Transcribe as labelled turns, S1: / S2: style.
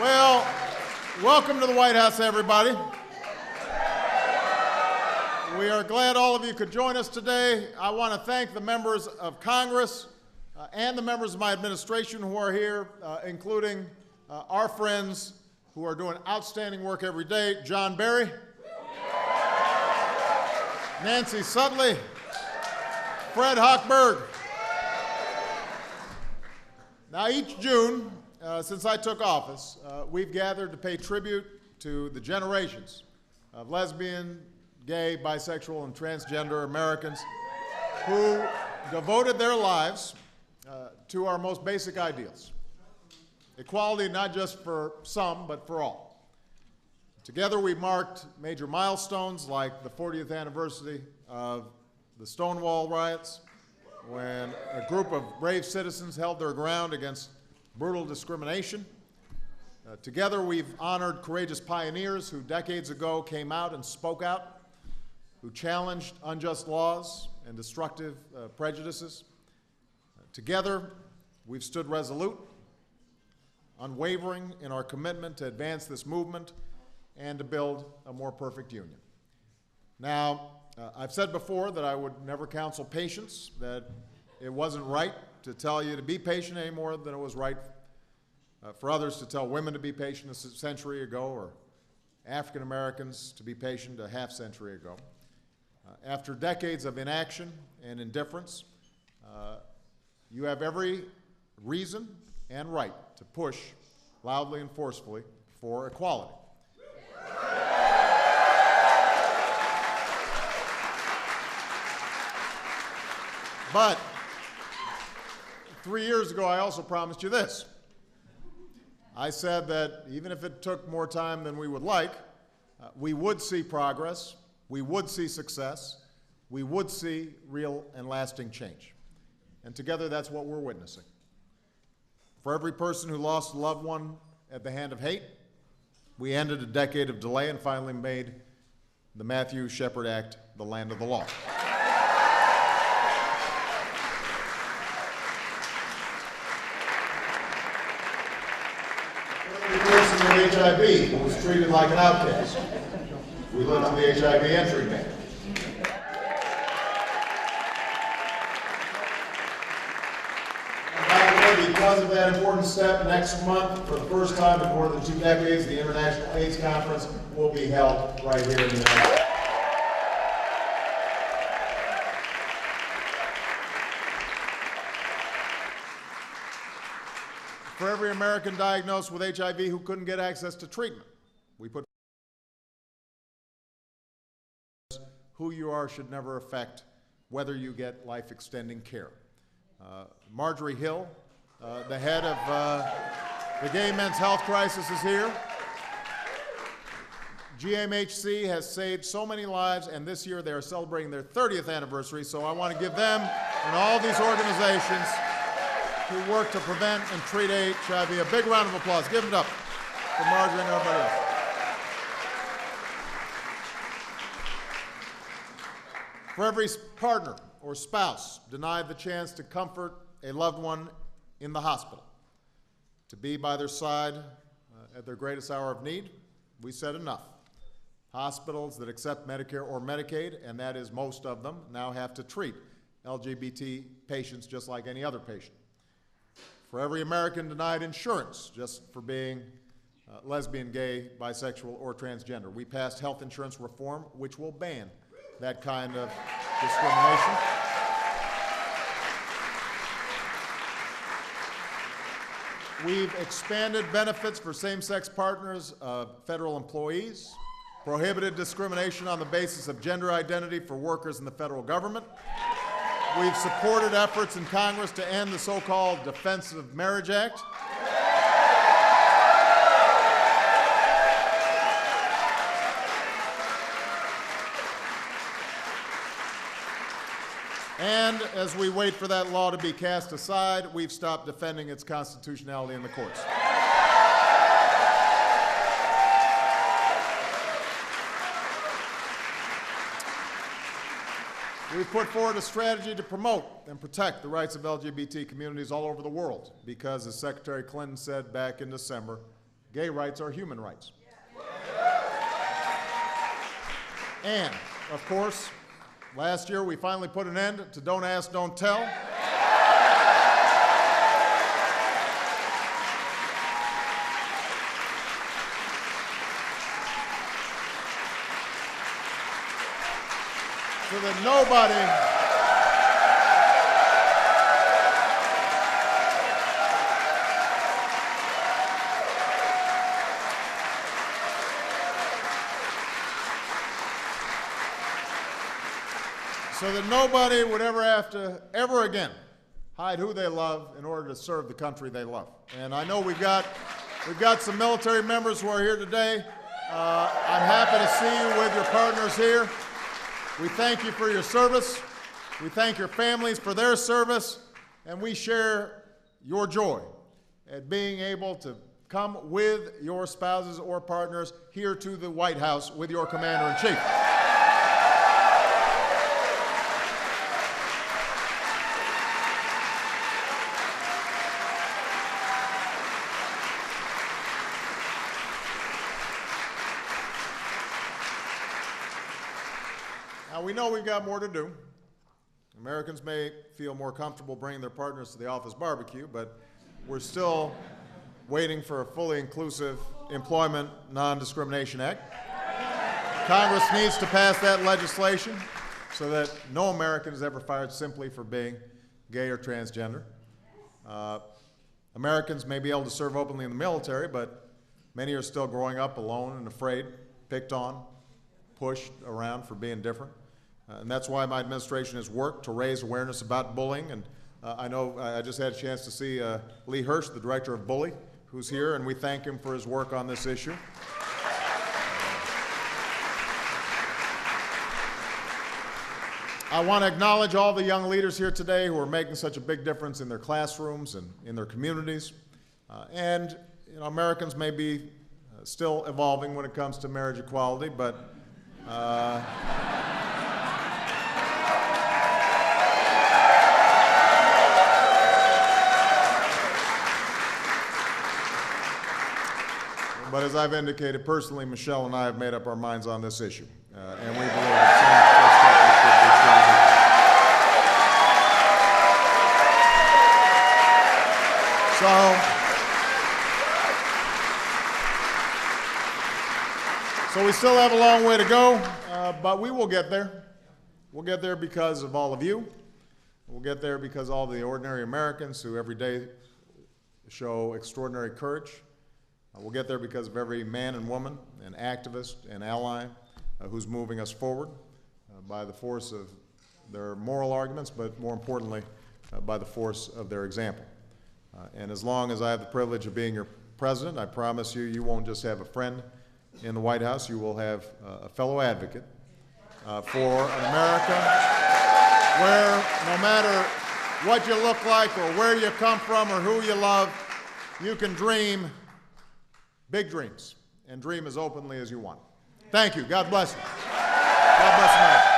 S1: Well, welcome to the White House, everybody. We are glad all of you could join us today. I want to thank the members of Congress and the members of my administration who are here, including our friends who are doing outstanding work every day, John Berry, Nancy Sudley, Fred Hochberg. Now, each June, since I took office, we've gathered to pay tribute to the generations of lesbian, gay, bisexual, and transgender Americans who devoted their lives to our most basic ideals. Equality not just for some, but for all. Together we marked major milestones like the 40th anniversary of the Stonewall riots, when a group of brave citizens held their ground against brutal discrimination. Together we've honored courageous pioneers who decades ago came out and spoke out, who challenged unjust laws and destructive prejudices. Together we've stood resolute, unwavering in our commitment to advance this movement and to build a more perfect union. Now, I've said before that I would never counsel patience, that it wasn't right to tell you to be patient any more than it was right for others to tell women to be patient a century ago, or African Americans to be patient a half century ago. After decades of inaction and indifference, you have every reason and right to push loudly and forcefully for equality. But 3 years ago, I also promised you this. I said that even if it took more time than we would like, we would see progress, we would see success, we would see real and lasting change. And together, that's what we're witnessing. For every person who lost a loved one at the hand of hate, we ended a decade of delay and finally made the Matthew Shepard Act the land of the law. With HIV who was treated like an outcast. We lifted the HIV entry ban. And by the way, because of that important step, next month, for the first time in more than 2 decades, the International AIDS Conference will be held right here in the United States. For every American diagnosed with HIV who couldn't get access to treatment, we put who you are should never affect whether you get life-extending care. Marjorie Hill, the head of the Gay Men's Health Crisis, is here. GMHC has saved so many lives, and this year they are celebrating their 30th anniversary, so I want to give them and all these organizations who work to prevent and treat HIV a big round of applause. Give it up for Marjorie and everybody else. For every partner or spouse denied the chance to comfort a loved one in the hospital, to be by their side at their greatest hour of need, we said enough. Hospitals that accept Medicare or Medicaid, and that is most of them, now have to treat LGBT patients just like any other patient. For every American denied insurance just for being lesbian, gay, bisexual, or transgender, we passed health insurance reform, which will ban that kind of discrimination. We've expanded benefits for same-sex partners of federal employees, prohibited discrimination on the basis of gender identity for workers in the federal government. We've supported efforts in Congress to end the so-called Defense of Marriage Act. And as we wait for that law to be cast aside, we've stopped defending its constitutionality in the courts. We've put forward a strategy to promote and protect the rights of LGBT communities all over the world because, as Secretary Clinton said back in December, gay rights are human rights. And, of course, last year we finally put an end to Don't Ask, Don't Tell. So that nobody would ever have to, ever again, hide who they love in order to serve the country they love. And I know we've got some military members who are here today. I'm happy to see you with your partners here. We thank you for your service. We thank your families for their service. And we share your joy at being able to come with your spouses or partners here to the White House with your Commander-in-Chief. Now, we know we've got more to do. Americans may feel more comfortable bringing their partners to the office barbecue, but we're still waiting for a fully inclusive Employment Non-Discrimination Act. Congress needs to pass that legislation so that no American is ever fired simply for being gay or transgender. Americans may be able to serve openly in the military, but many are still growing up alone and afraid, picked on, pushed around for being different. And that's why my administration has worked to raise awareness about bullying. And I know I just had a chance to see Lee Hirsch, the director of Bully, who's here, and we thank him for his work on this issue. I want to acknowledge all the young leaders here today who are making such a big difference in their classrooms and in their communities. And Americans may be still evolving when it comes to marriage equality, but but as I've indicated personally, Michelle and I have made up our minds on this issue, and we believe that So we still have a long way to go, but we will get there. We'll get there because of all of you. We'll get there because of all the ordinary Americans who every day show extraordinary courage. We'll get there because of every man and woman and activist and ally who's moving us forward by the force of their moral arguments, but more importantly, by the force of their example. And as long as I have the privilege of being your president, I promise you, you won't just have a friend in the White House, you will have a fellow advocate for an America where no matter what you look like or where you come from or who you love, you can dream big dreams and dream as openly as you want. Thank you. God bless you. God bless America.